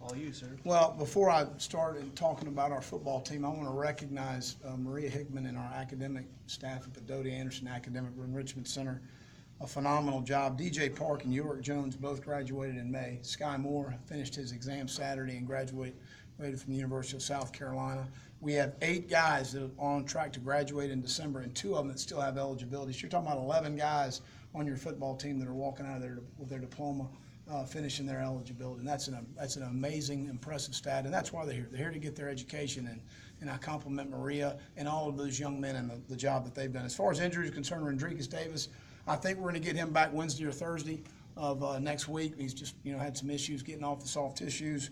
All you, sir. Well, before I start talking about our football team, I want to recognize Maria Hickman and our academic staff at the Doty Anderson Academic Enrichment Center. A phenomenal job. DJ Park and York Jones both graduated in May. Sky Moore finished his exam Saturday and graduated from the University of South Carolina. We have 8 guys that are on track to graduate in December, and 2 of them that still have eligibility. So you're talking about 11 guys on your football team that are walking out of there with their diploma, finishing their eligibility. And that's an amazing, impressive stat, and that's why they're here. They're here to get their education, and I compliment Maria and all of those young men and the job that they've done. As far as injuries are concerned, Rodriguez Davis, I think we're going to get him back Wednesday or Thursday of next week. He's just had some issues getting off the soft tissues.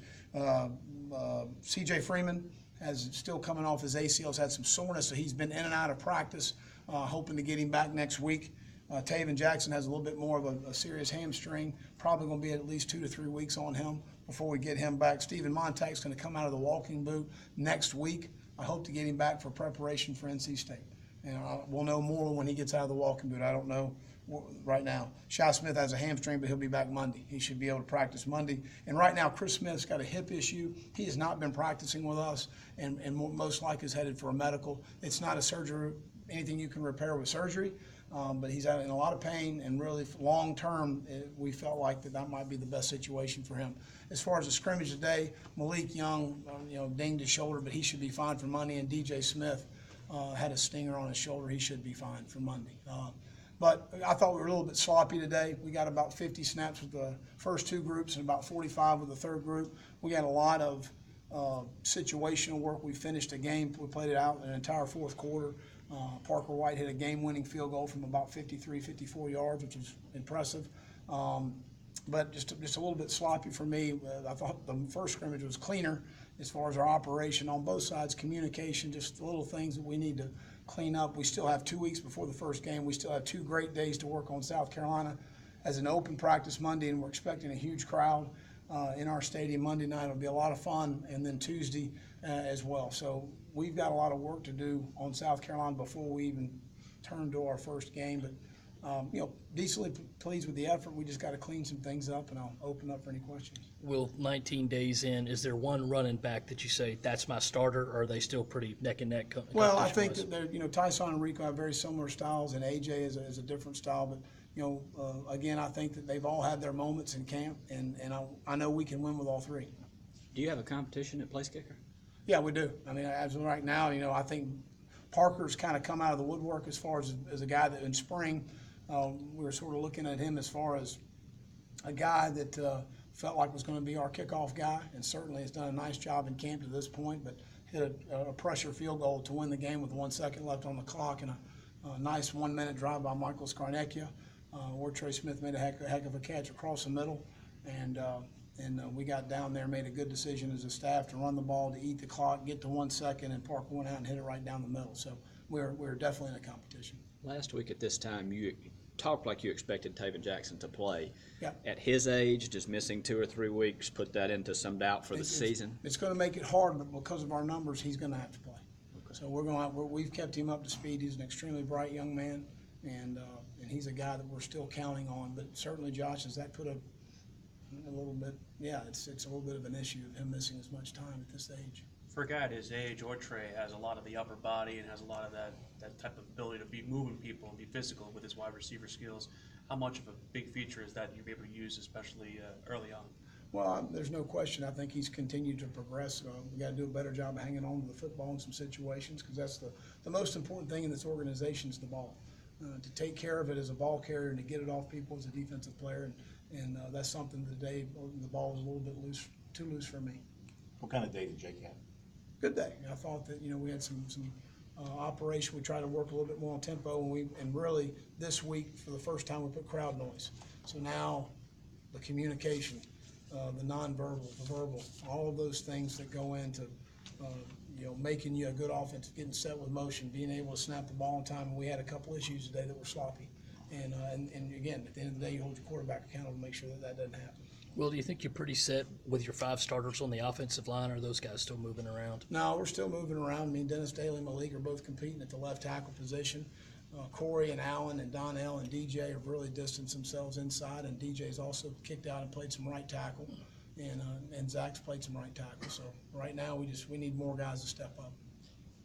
C.J. Freeman has still coming off his ACLs, had some soreness, so he's been in and out of practice, hoping to get him back next week. Taven Jackson has a little bit more of a serious hamstring, probably going to be at least 2 to 3 weeks on him before we get him back. Stephen Montag's going to come out of the walking boot next week. I hope to get him back for preparation for NC State. And we'll know more when he gets out of the walking boot. I don't know right now. Shy Smith has a hamstring, but he'll be back Monday. He should be able to practice Monday. And right now, Chris Smith's got a hip issue. He has not been practicing with us, and most likely is headed for a medical. It's not a surgery, anything you can repair with surgery, but he's in a lot of pain, and really long term, we felt like that might be the best situation for him. As far as the scrimmage today, Malik Young, dinged his shoulder, but he should be fine for Monday, and DJ Smith had a stinger on his shoulder. He should be fine for Monday. But I thought we were a little bit sloppy today. We got about 50 snaps with the first 2 groups and about 45 with the third group. We got a lot of situational work. We finished a game. We played it out an entire fourth quarter. Parker White hit a game-winning field goal from about 53, 54 yards, which was impressive. But just a little bit sloppy for me. I thought the first scrimmage was cleaner as far as our operation on both sides, communication, just the little things that we need to clean up. We still have 2 weeks before the first game. We still have 2 great days to work on South Carolina as an open practice Monday, and we're expecting a huge crowd in our stadium Monday night. It'll be a lot of fun, and then Tuesday as well. So we've got a lot of work to do on South Carolina before we even turn to our first game. But decently pleased with the effort. We just got to clean some things up, and I'll open up for any questions. Will 19 days in, is there one running back that you say that's my starter, or are they still pretty neck and neck? Well, I think that they're, Tyson and Rico have very similar styles, and AJ is a different style. But again, I think that they've all had their moments in camp, and I know we can win with all 3. Do you have a competition at place kicker? Yeah, we do. I mean, as of right now, I think Parker's kind of come out of the woodwork as far as a guy that in spring. We were sort of looking at him as far as a guy that felt like was going to be our kickoff guy, and certainly has done a nice job in camp to this point, but hit a pressure field goal to win the game with 1 second left on the clock, and a nice 1-minute drive by Michael Scarnecchia, where Trey Smith made a heck of a catch across the middle, and we got down there, made a good decision as a staff to run the ball, to eat the clock, get to 1 second, and Parker went out and hit it right down the middle. So we're definitely in a competition. Last week at this time, you talked like you expected Taven Jackson to play. Yeah. At his age, just missing 2 or 3 weeks, put that into some doubt for the season? It's going to make it hard, but because of our numbers, he's going to have to play. Okay. So we've kept him up to speed. He's an extremely bright young man, and he's a guy that we're still counting on. But certainly, Josh, does that put a little bit? Yeah, it's a little bit of an issue of him missing as much time at this age. For a guy at his age, or Trey has a lot of the upper body and has a lot of that type of ability to be moving people and be physical with his wide receiver skills. How much of a big feature is that you'll be able to use, especially early on? Well, there's no question. I think he's continued to progress. We got to do a better job of hanging on to the football in some situations, because that's the most important thing in this organization is the ball. To take care of it as a ball carrier and to get it off people as a defensive player, and that's something today the ball was a little bit too loose for me. What kind of day did Jake have? Good day. I thought that we had some operation. We tried to work a little bit more on tempo, and really this week for the first time we put crowd noise. So now the communication, the nonverbal, the verbal, all of those things that go into making you a good offense, getting set with motion, being able to snap the ball in time. And we had a couple issues today that were sloppy. And again, at the end of the day, you hold your quarterback accountable to make sure that doesn't happen. Will, do you think you're pretty set with your 5 starters on the offensive line, or are those guys still moving around? No, we're still moving around. I mean, Dennis Daly and Malik are both competing at the left tackle position. Corey and Allen and Donnell and DJ have really distanced themselves inside, and DJ's also kicked out and played some right tackle. and Zach's played some right tackle. So right now we need more guys to step up.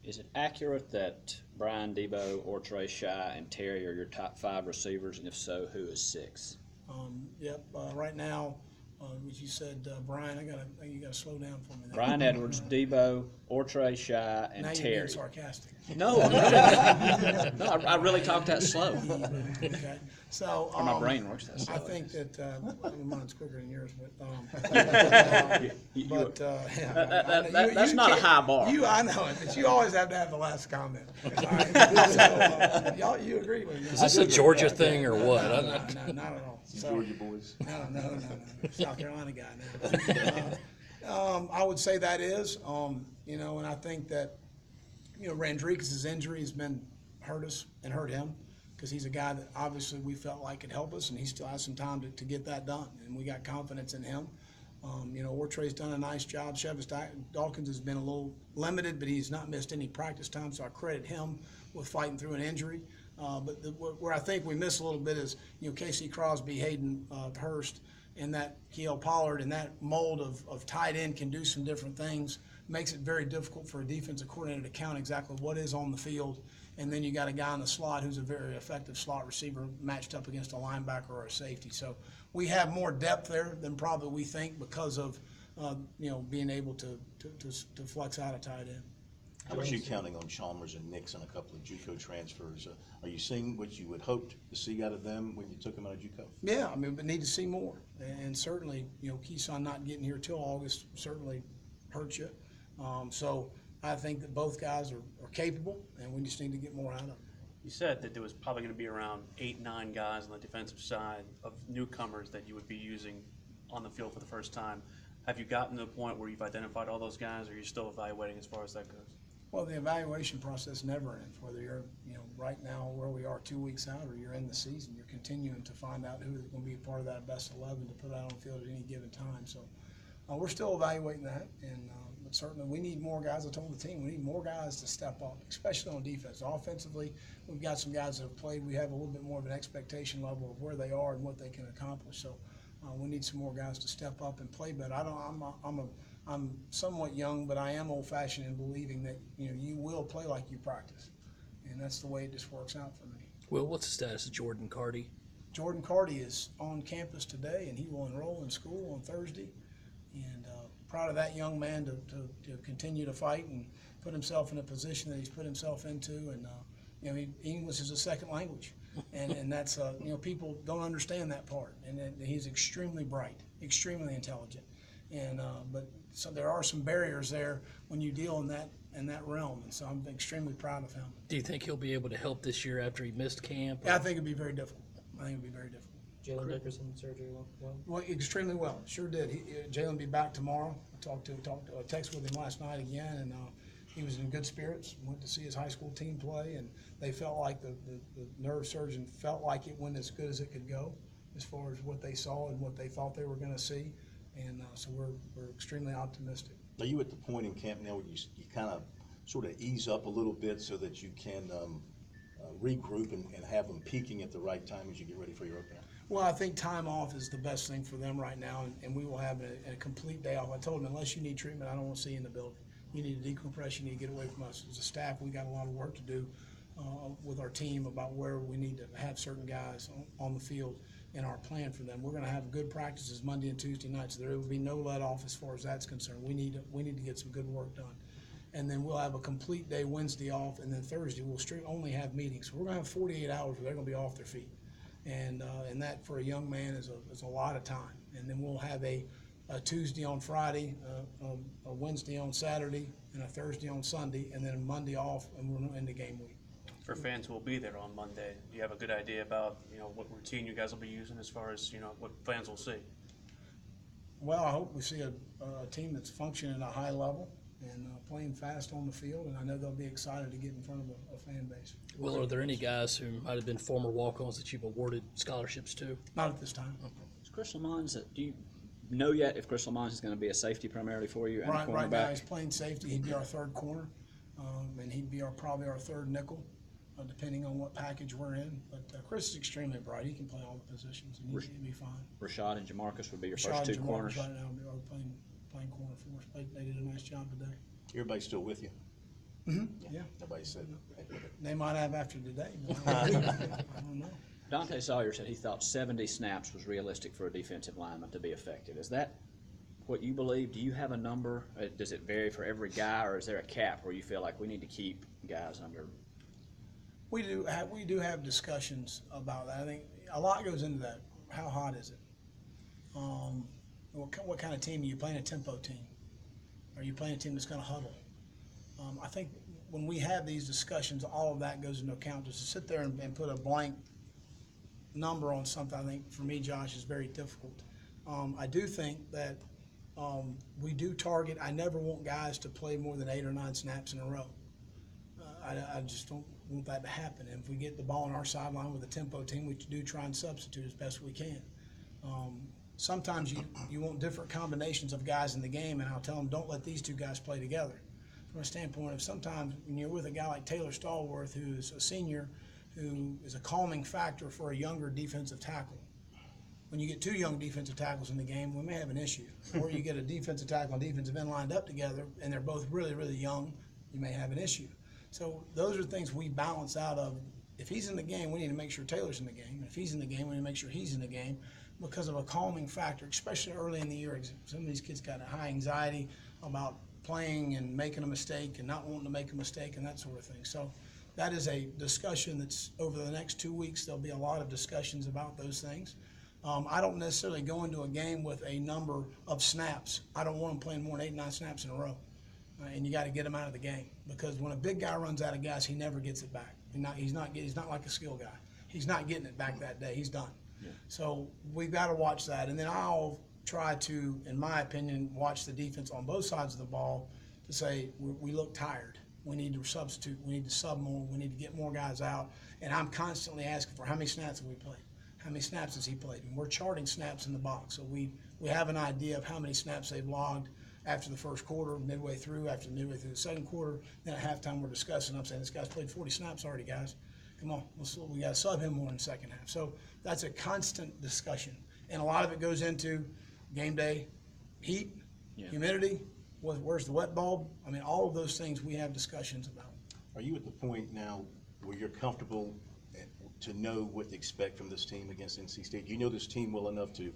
Is it accurate that Brian, Debo, Ortre, Shy, and Terry are your top 5 receivers? And if so, who is 6? Yep. Right now, as you said, Brian, you gotta slow down for me. Brian Edwards, Debo, Ortre, Shy, and Now you're Terry. being sarcastic. No, I'm not. No, I really talk that slow. Okay. So Or my brain works that slow. I think that mine's quicker than yours, but That's not a high bar. I know it, but you always have to have the last comment. All right? So, you agree with me? Is this a Georgia thing or what? No, not at all. So, Georgia boys. no. South Carolina guy now. I would say that is, and I think that, Randrikis' injury has hurt us and hurt him, because he's a guy that obviously we felt like could help us, and he still has some time to get that done, and we got confidence in him. Ortre's done a nice job. Shevis Dawkins has been a little limited, but he's not missed any practice time, so I credit him with fighting through an injury. But where I think we miss a little bit is, Casey Crosby, Hayden Hurst, and that Keel Pollard, and that mold of tight end can do some different things. Makes it very difficult for a defensive coordinator to count exactly what is on the field. And then you got a guy in the slot who's a very effective slot receiver matched up against a linebacker or a safety. So we have more depth there than probably we think, because of being able to flex out a tight end. How much are you counting on Chalmers and Nix and a couple of JUCO transfers? Are you seeing what you would hope to see out of them when you took them out of JUCO? Yeah, but need to see more. And certainly, Keeson not getting here till August certainly hurts you. So I think that both guys are capable, and we just need to get more out of them. You said that there was probably going to be around 8-9 guys on the defensive side of newcomers that you would be using on the field for the first time. Have you gotten to the point where you've identified all those guys, or are you still evaluating as far as that goes? Well, the evaluation process never ends. Whether you're, right now where we are 2 weeks out, or you're in the season, you're continuing to find out who is going to be a part of that best 11 to put out on the field at any given time. So we're still evaluating that, and but certainly we need more guys. I told the team we need more guys to step up, especially on defense. Offensively, we've got some guys that have played. We have a little bit more of an expectation level of where they are and what they can accomplish. So we need some more guys to step up and play better. I'm somewhat young, but I am old-fashioned in believing that you will play like you practice, and that's the way it just works out for me. Well, what's the status of Jordan Carty? Jordan Carty is on campus today, and he will enroll in school on Thursday. And proud of that young man to continue to fight and put himself in a position that he's put himself into. And English is a second language, and that's people don't understand that part. And he's extremely bright, extremely intelligent. And but so there are some barriers there when you deal in that realm, and so I'm extremely proud of him. Do you think he'll be able to help this year after he missed camp? Yeah, I think it'd be very difficult. Jalen Dickerson surgery went well? Well, extremely well. Sure did. Jalen will be back tomorrow. I texted with him last night again, and he was in good spirits. Went to see his high school team play, and they felt like the nerve surgeon felt like it went as good as it could go, as far as what they saw and what they thought they were going to see, and so we're extremely optimistic. Are you at the point in camp now where you kind of sort of ease up a little bit so that you can regroup and have them peaking at the right time as you get ready for your opener? Well, I think time off is the best thing for them right now, and we will have a complete day off. I told them, unless you need treatment, I don't want to see you in the building. You need to decompress, you need to get away from us. As a staff, we got a lot of work to do with our team about where we need to have certain guys on the field in our plan for them. We're going to have good practices Monday and Tuesday nights. So there will be no let off as far as that's concerned. We need to get some good work done. And then we'll have a complete day Wednesday off, and then Thursday we'll only have meetings. So we're going to have 48 hours where they're going to be off their feet. And that for a young man is a lot of time. And then we'll have a Tuesday on Friday, a Wednesday on Saturday, and a Thursday on Sunday, and then a Monday off, and we're into game week. For fans who will be there on Monday, do you have a good idea about what routine you guys will be using as far as what fans will see? Well, I hope we see a team that's functioning at a high level and playing fast on the field, and I know they'll be excited to get in front of a fan base. Well, are there any guys who might have been former walk-ons that you've awarded scholarships to? Not at this time. Is Chris Lamons, do you know yet if Chris Lamons is going to be a safety primarily for you and a cornerback? Right now he's playing safety. He'd be our third corner, and he'd be probably our third nickel, depending on what package we're in. But Chris is extremely bright. He can play all the positions, and he'd be fine. Rashad and Jamarcus would be your Rashad first two and Jamarcus corners. right now would playing corner for us. They did a nice job today. Everybody's still with you? Yeah. Nobody said heck with it. They might have after today, but I don't know. Dante Sawyer said he thought 70 snaps was realistic for a defensive lineman to be effective. Is that what you believe? Do you have a number? Does it vary for every guy, or is there a cap where you feel like we need to keep guys under? We do have discussions about that. I think a lot goes into that. How hot is it? What kind of team are you playing? A tempo team? Are you playing a team that's going to huddle? I think when we have these discussions, all of that goes into account. Just to sit there and put a blank number on something, I think for me, Josh, is very difficult. I do think that we do target. I never want guys to play more than 8 or 9 snaps in a row. I just don't want that to happen. And if we get the ball on our sideline with a tempo team, we do try and substitute as best we can. Sometimes you want different combinations of guys in the game, and I'll tell them, don't let these two guys play together. From a standpoint of sometimes when you're with a guy like Taylor Stallworth, who's a senior, who is a calming factor for a younger defensive tackle. When you get 2 young defensive tackles in the game, we may have an issue. Or you get a defensive tackle and defensive end lined up together, and they're both really, really young, you may have an issue. So those are things we balance out of. If he's in the game, we need to make sure Taylor's in the game. And if he's in the game, we need to make sure he's in the game because of a calming factor, especially early in the year. Some of these kids got a high anxiety about playing and making a mistake and not wanting to make a mistake and that sort of thing. So that is a discussion that's over the next 2 weeks. There'll be a lot of discussions about those things. I don't necessarily go into a game with a number of snaps. I don't want them playing more than 8, 9 snaps in a row. And you got to get him out of the game because when a big guy runs out of gas, he never gets it back. He's not like a skill guy. He's not getting it back that day. He's done. Yeah. So we've got to watch that. And then I'll try to, in my opinion, watch the defense on both sides of the ball to say we look tired. We need to substitute. We need to sub more. We need to get more guys out. And I'm constantly asking for how many snaps have we played? How many snaps has he played? And we're charting snaps in the box. So we have an idea of how many snaps they've logged after the first quarter, midway through the second quarter. Then at halftime we're discussing. I'm saying this guy's played 40 snaps already, guys. Come on, we got to sub him more in the second half. So that's a constant discussion. And a lot of it goes into game day, heat, humidity, where's the wet bulb? I mean, all of those things we have discussions about. Are you at the point now where you're comfortable to know what to expect from this team against NC State? Do you know this team well enough to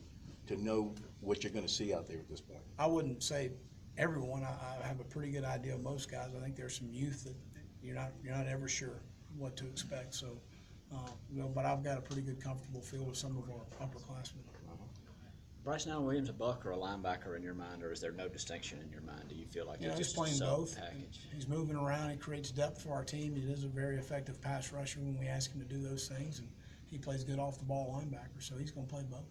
know what you're going to see out there at this point? I wouldn't say everyone. I have a pretty good idea of most guys. I think there's some youth that you're not ever sure what to expect. So, but I've got a pretty good comfortable feel with some of our upperclassmen. Bryce Allen Williams, a buck or a linebacker in your mind, or is there no distinction in your mind? Do you feel like it's he's just playing a both. package? He's moving around. He creates depth for our team. He is a very effective pass rusher when we ask him to do those things, and he plays good off the ball linebacker. So he's going to play both.